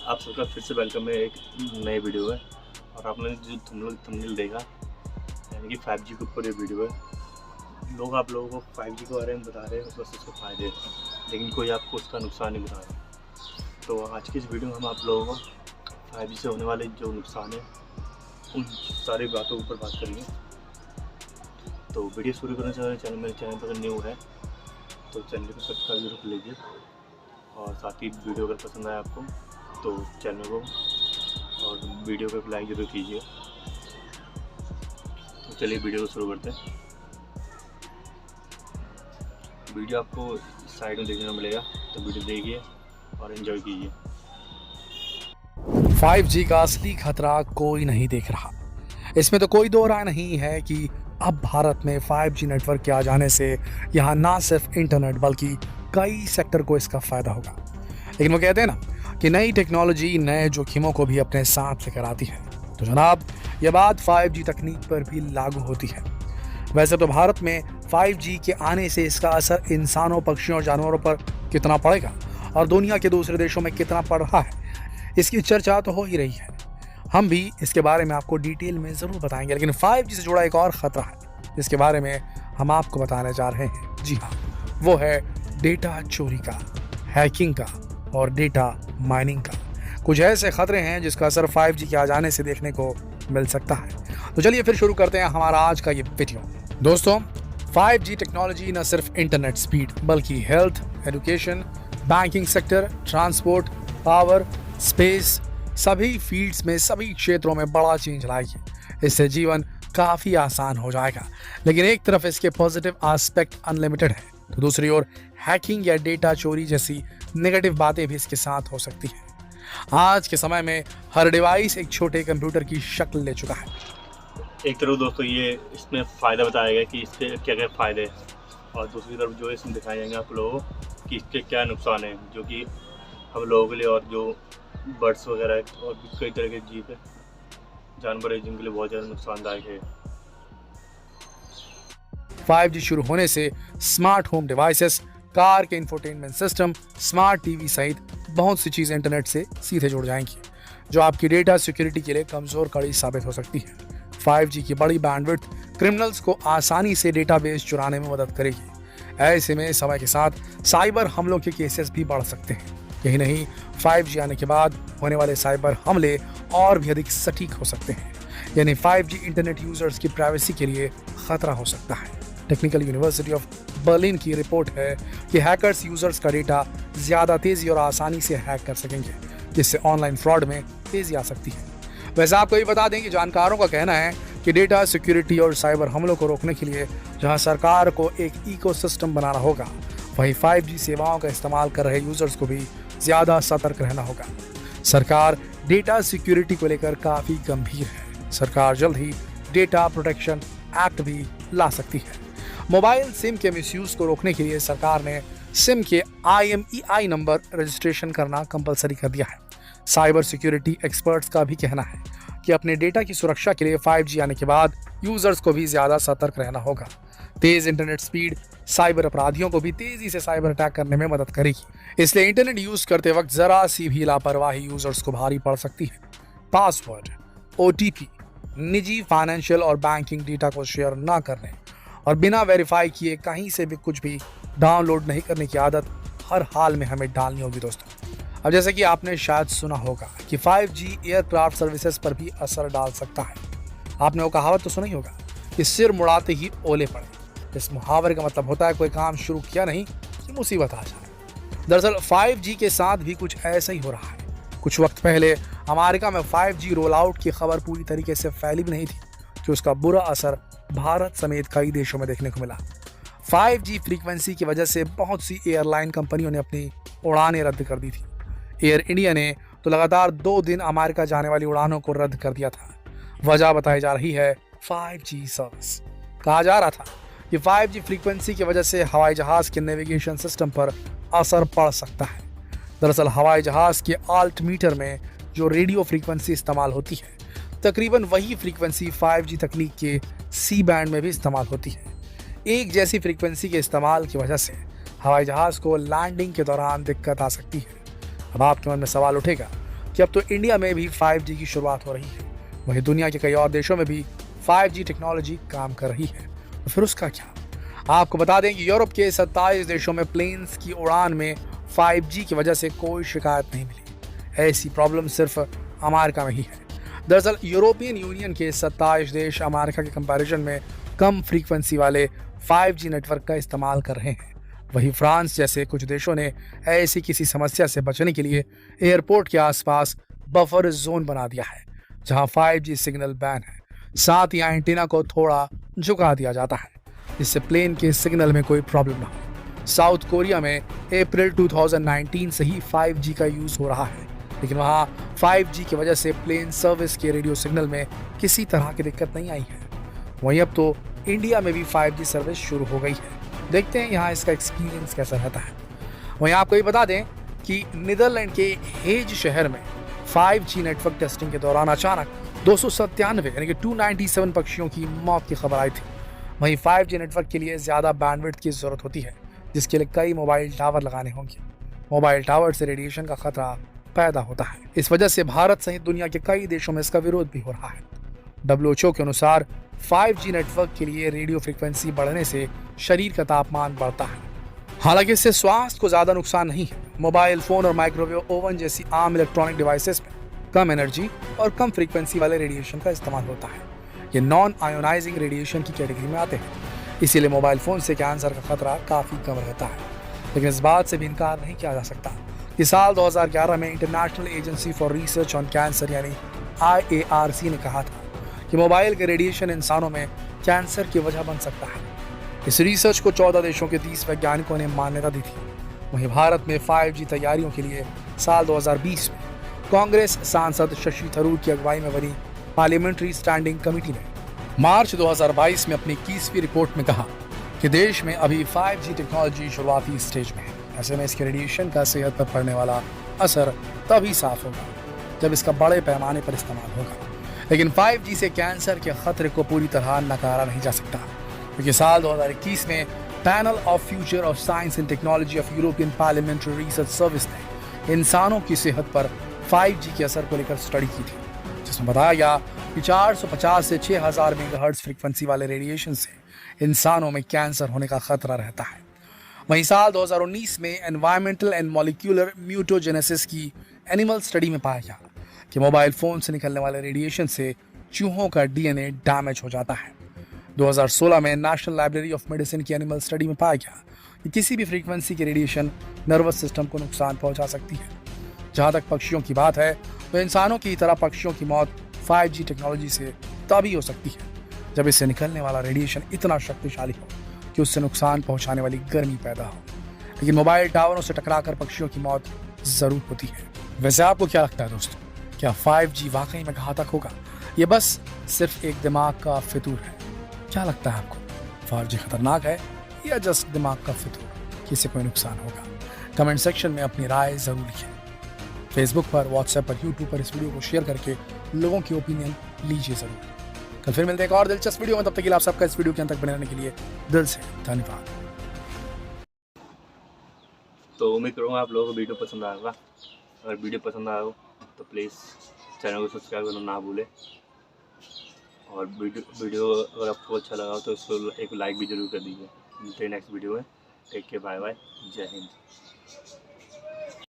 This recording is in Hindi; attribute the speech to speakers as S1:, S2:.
S1: आप सबका फिर से वेलकम है एक नए वीडियो में। और आपने जो थंबनेल देखा, यानी कि 5G के ऊपर ये वीडियो है। आप लोगों को 5G के बारे में बता रहे हैं, बस उसके फ़ायदे, लेकिन कोई आपको उसका नुकसान नहीं बता रहा। तो आज की इस वीडियो में हम आप लोगों को 5G से होने वाले जो नुकसान है उन सारी बातों के ऊपर बात करेंगे। तो वीडियो शुरू करने से मेरे चैनल पर न्यू है तो चैनल को सब्सक्राइब जरूर कर लीजिए, और साथ ही वीडियो अगर पसंद आए आपको तो चैनल को और वीडियो को लाइक जरूर कीजिए। तो चलिए वीडियो को शुरू करते हैं। वीडियो आपको साइड में देखने को मिलेगा, तो वीडियो देखिए और एंजॉय कीजिए।
S2: 5G का असली खतरा कोई नहीं देख रहा। इसमें तो कोई दो राय नहीं है कि अब भारत में 5G नेटवर्क के आ जाने से यहाँ ना सिर्फ इंटरनेट बल्कि कई सेक्टर को इसका फायदा होगा। लेकिन वो कहते हैं ना कि नई टेक्नोलॉजी नए जोखिमों को भी अपने साथ लेकर आती है। तो जनाब, ये बात 5G तकनीक पर भी लागू होती है। वैसे तो भारत में 5G के आने से इसका असर इंसानों, पक्षियों और जानवरों पर कितना पड़ेगा और दुनिया के दूसरे देशों में कितना पड़ रहा है, इसकी चर्चा तो हो ही रही है। हम भी इसके बारे में आपको डिटेल में ज़रूर बताएंगे। लेकिन 5G से जुड़ा एक और ख़तरा है जिसके बारे में हम आपको बताने जा रहे हैं। जी हाँ, वो है डेटा चोरी का, हैकिंग का और डेटा माइनिंग का। कुछ ऐसे खतरे हैं जिसका असर 5G के आ जाने से देखने को मिल सकता है। तो चलिए फिर शुरू करते हैं हमारा आज का ये वीडियो। दोस्तों, 5G टेक्नोलॉजी न सिर्फ इंटरनेट स्पीड बल्कि health, education, banking sector, transport, power, space, सभी फील्ड्स में, सभी क्षेत्रों में बड़ा चेंज लाएगी। इससे जीवन काफ़ी आसान हो जाएगा। लेकिन एक तरफ इसके पॉजिटिव एस्पेक्ट अनलिमिटेड है, तो दूसरी ओर हैकिंग या डेटा चोरी जैसी नेगेटिव बातें भी इसके साथ हो सकती हैं। आज के समय में हर डिवाइस एक छोटे कंप्यूटर की शक्ल ले चुका है।
S1: एक तरफ दोस्तों ये इसमें फ़ायदा बताया गया कि इसके क्या क्या फ़ायदे हैं, और दूसरी तरफ जो इसमें दिखाए जाएंगे आप लोगों को कि इसके क्या नुकसान हैं, जो कि हम लोगों के लिए और जो बर्ड्स वगैरह है और भी कई तरह के जीव है, जानवर है, जिनके लिए बहुत ज़्यादा नुकसानदायक है।
S2: 5G शुरू होने से स्मार्ट होम डिवाइसेस, कार के इंफोटेनमेंट सिस्टम, स्मार्ट टीवी सहित बहुत सी चीज़ें इंटरनेट से सीधे जुड़ जाएंगी, जो आपकी डेटा सिक्योरिटी के लिए कमज़ोर कड़ी साबित हो सकती है। 5G की बड़ी बैंडविड्थ क्रिमिनल्स को आसानी से डेटाबेस चुराने में मदद करेगी। ऐसे में समय के साथ साइबर हमलों के केसेस भी बढ़ सकते हैं। यही नहीं, 5G आने के बाद होने वाले साइबर हमले और भी अधिक सटीक हो सकते हैं। यानी 5G इंटरनेट यूजर्स की प्राइवेसी के लिए खतरा हो सकता है। टेक्निकल यूनिवर्सिटी ऑफ बर्लिन की रिपोर्ट है कि हैकर्स यूजर्स का डेटा ज़्यादा तेज़ी और आसानी से हैक कर सकेंगे, जिससे ऑनलाइन फ्रॉड में तेज़ी आ सकती है। वैसे आपको ये बता दें कि जानकारों का कहना है कि डेटा सिक्योरिटी और साइबर हमलों को रोकने के लिए जहां सरकार को एक इकोसिस्टम बनाना होगा, वहीं 5G सेवाओं का इस्तेमाल कर रहे यूजर्स को भी ज़्यादा सतर्क रहना होगा। सरकार डेटा सिक्योरिटी को लेकर काफ़ी गंभीर है। सरकार जल्द ही डेटा प्रोटेक्शन एक्ट भी ला सकती है। मोबाइल सिम के मिसयूज को रोकने के लिए सरकार ने सिम के IMEI नंबर रजिस्ट्रेशन करना कंपलसरी कर दिया है। साइबर सिक्योरिटी एक्सपर्ट्स का भी कहना है कि अपने डेटा की सुरक्षा के लिए 5G आने के बाद यूजर्स को भी ज़्यादा सतर्क रहना होगा। तेज़ इंटरनेट स्पीड साइबर अपराधियों को भी तेज़ी से साइबर अटैक करने में मदद करेगी। इसलिए इंटरनेट यूज़ करते वक्त ज़रा सी भी लापरवाही यूजर्स को भारी पड़ सकती है। पासवर्ड, OTP, निजी फाइनेंशियल और बैंकिंग डेटा को शेयर ना करने और बिना वेरीफाई किए कहीं से भी कुछ भी डाउनलोड नहीं करने की आदत हर हाल में हमें डालनी होगी दोस्तों। अब जैसे कि आपने शायद सुना होगा कि 5G एयरक्राफ्ट सर्विसेज पर भी असर डाल सकता है। आपने वो कहावत तो सुना ही होगा कि सिर मुड़ाते ही ओले पड़े। इस मुहावरे का मतलब होता है कोई काम शुरू किया नहीं कि मुसीबत आ जाए। दरअसल 5G के साथ भी कुछ ऐसा ही हो रहा है। कुछ वक्त पहले अमेरिका में 5G रोल आउट की खबर पूरी तरीके से फैली भी नहीं थी कि उसका बुरा असर भारत समेत कई देशों में देखने को मिला। 5G फ्रीक्वेंसी की वजह से बहुत सी एयरलाइन कंपनियों ने अपनी उड़ानें रद्द कर दी थी। एयर इंडिया ने तो लगातार 2 दिन अमेरिका जाने वाली उड़ानों को रद्द कर दिया था। वजह बताई जा रही है 5G सर्विस। कहा जा रहा था कि 5G फ्रीक्वेंसी की वजह से हवाई जहाज के नेविगेशन सिस्टम पर असर पड़ सकता है। दरअसल हवाई जहाज के आल्टमीटर में जो रेडियो फ्रीक्वेंसी इस्तेमाल होती है, तकरीबन वही फ्रीक्वेंसी 5G तकनीक के C बैंड में भी इस्तेमाल होती है। एक जैसी फ्रीक्वेंसी के इस्तेमाल की वजह से हवाई जहाज को लैंडिंग के दौरान दिक्कत आ सकती है। अब आपके मन में सवाल उठेगा कि अब तो इंडिया में भी 5G की शुरुआत हो रही है। वहीं दुनिया के कई और देशों में भी 5G टेक्नोलॉजी काम कर रही है। तो फिर उसका क्या? आपको बता दें कि यूरोप के 27 देशों में प्लेन्स की उड़ान में 5G की वजह से कोई शिकायत नहीं मिली। ऐसी प्रॉब्लम सिर्फ अमेरिका में ही है। दरअसल यूरोपियन यूनियन के 27 देश अमेरिका के कंपैरिजन में कम फ्रीक्वेंसी वाले 5G नेटवर्क का इस्तेमाल कर रहे हैं। वहीं फ्रांस जैसे कुछ देशों ने ऐसी किसी समस्या से बचने के लिए एयरपोर्ट के आसपास बफर जोन बना दिया है, जहां 5G सिग्नल बैन है। साथ ही एंटीना को थोड़ा झुका दिया जाता है, जिससे प्लेन के सिग्नल में कोई प्रॉब्लम ना हो। साउथ कोरिया में अप्रैल 2019 से ही 5G का यूज हो रहा है, लेकिन वहां 5G की वजह से प्लेन सर्विस के रेडियो सिग्नल में किसी तरह की दिक्कत नहीं आई है। वहीं अब तो इंडिया में भी 5G सर्विस शुरू हो गई है। देखते हैं यहाँ इसका एक्सपीरियंस कैसा रहता है। वहीं आपको ये बता दें कि नीदरलैंड के हेज शहर में 5G नेटवर्क टेस्टिंग के दौरान अचानक 297 यानी कि 297 पक्षियों की मौत की खबर आई थी। वहीं 5G नेटवर्क के लिए ज़्यादा बैंडविड्थ की ज़रूरत होती है, जिसके लिए कई मोबाइल टावर लगाने होंगे। मोबाइल टावर से रेडिएशन का खतरा पैदा होता है। इस वजह से भारत सहित दुनिया के कई देशों में इसका विरोध भी हो रहा है। WHO के अनुसार 5G नेटवर्क के लिए रेडियो फ्रीक्वेंसी बढ़ने से शरीर का तापमान बढ़ता है। हालांकि इससे स्वास्थ्य को ज्यादा नुकसान नहीं है। मोबाइल फोन और माइक्रोवेव ओवन जैसी आम इलेक्ट्रॉनिक डिवाइसेस में कम एनर्जी और कम फ्रीक्वेंसी वाले रेडिएशन का इस्तेमाल होता है। ये नॉन आयोनाइजिंग रेडिएशन की कैटेगरी में आते हैं, इसीलिए मोबाइल फोन से कैंसर का खतरा काफी कम रहता है। लेकिन इस बात से भी इनकार नहीं किया जा सकता कि साल 2011 में international agency for research on cancer यानी IARC ने कहा था कि मोबाइल के रेडिएशन इंसानों में कैंसर की वजह बन सकता है। इस रिसर्च को 14 देशों के 30 वैज्ञानिकों ने मान्यता दी थी। वहीं भारत में 5G तैयारियों के लिए साल 2020 में कांग्रेस सांसद शशि थरूर की अगुवाई में बनी पार्लियामेंट्री स्टैंडिंग कमेटी ने मार्च 2022 में अपनी 21वीं रिपोर्ट में कहा कि देश में अभी 5G टेक्नोलॉजी शुरुआती स्टेज में है। ऐसे में इसके रेडिएशन का सेहत पर पड़ने वाला असर तभी साफ होगा जब इसका बड़े पैमाने पर इस्तेमाल होगा। लेकिन 5G से कैंसर के खतरे को पूरी तरह नकारा नहीं जा सकता, क्योंकि साल 2021 में panel of future of science and technology of European parliamentary research service ने इंसानों की सेहत पर 5G के असर को लेकर स्टडी की थी, जिसमें बताया गया कि 450 से 6000 मेगाहर्ट्ज फ्रीक्वेंसी वाले रेडिएशन से इंसानों में कैंसर होने का खतरा रहता है। वहीं साल 2019 में एनवायरमेंटल एंड मॉलिक्यूलर म्यूटोजेनेसिस की एनिमल स्टडी में पाया गया कि मोबाइल फोन से निकलने वाले रेडिएशन से चूहों का DNA डैमेज हो जाता है। 2016 में नेशनल लाइब्रेरी ऑफ मेडिसिन की एनिमल स्टडी में पाया गया कि किसी भी फ्रीक्वेंसी की रेडिएशन नर्वस सिस्टम को नुकसान पहुंचा सकती है। जहां तक पक्षियों की बात है, तो इंसानों की तरह पक्षियों की मौत 5G टेक्नोलॉजी से तभी हो सकती है जब इससे निकलने वाला रेडिएशन इतना शक्तिशाली हो कि उससे नुकसान पहुंचाने वाली गर्मी पैदा हो। लेकिन मोबाइल टावरों से टकराकर पक्षियों की मौत जरूर होती है। वैसे आपको क्या लगता है दोस्तों, क्या 5G वाकई में घातक होगा? ये बस सिर्फ एक दिमाग का फितूर है। क्या लगता है आपको, 5G खतरनाक है या जस्ट दिमाग का फितूर, कि इससे कोई नुकसान होगा? कमेंट सेक्शन में अपनी राय जरूर लिखें। फेसबुक पर, व्हाट्सएप पर, यूट्यूब पर इस वीडियो को शेयर करके लोगों की ओपिनियन लीजिए जरूर। कल फिर मिलते हैं एक और दिलचस्प वीडियो में। तब तक के लिए आप सबका इस वीडियो के अंत तक बने रहने के लिए दिल से धन्यवाद।
S1: तो उम्मीद करूँगा आप लोगों को वीडियो पसंद आएगा। अगर वीडियो पसंद आया हो तो प्लीज़ चैनल को सब्सक्राइब करना ना भूलें, और वीडियो अगर आपको अच्छा लगा हो तो इसको एक लाइक भी जरूर कर दीजिए। मिलते हैं नेक्स्ट वीडियो में। टेक केयर, बाय बाय, जय हिंद।